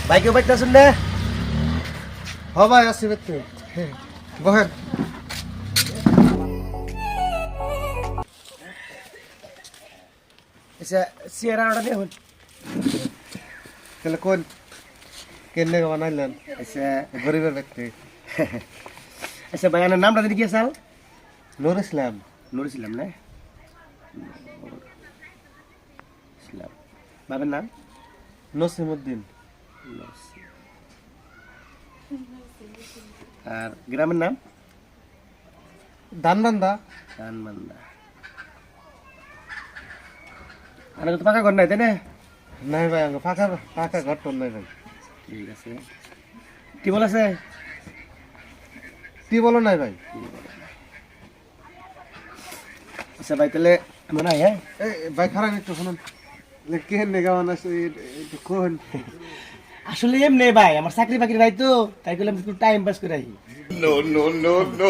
ভাই কেউ বাইতে আসুন না? হ ভাই আসি বেতে বহেন। আচ্ছা চেয়ার অর্ডার দিয়ে হন। তাহলে কোন কেনে বানাইলেন আচ্ছা গরিবের ব্যক্তি? আচ্ছা ভাই আমার নামটা দিদি কি আসাল? নুর ইসলাম। নুর ইসলাম না? ইসলাম। বাবার নাম? নসিমউদ্দিন। আর গ্রামের নাম? ধানবান্ধা। কানমান্দা। আর তো পাকা ঘর নাই তাই না? নাই ভাই আমাকে ফাঁকা ফাঁকা ঘর টর নাই ভাই। ঠিক আছে। কি বল আছে? কি বলো নাই ভাই? আচ্ছা ভাই তাহলে মনে হয় হ্যাঁ? এই ভাই খারাপ একটু শুনুন, কেনে গাওয়ান আছে একটু কোন। আসলে এমনি ভাই আমার চাকরি বাকরি নাই তো তাই করলে আমি একটু টাইম পাস করে আহি। No, no, no, no.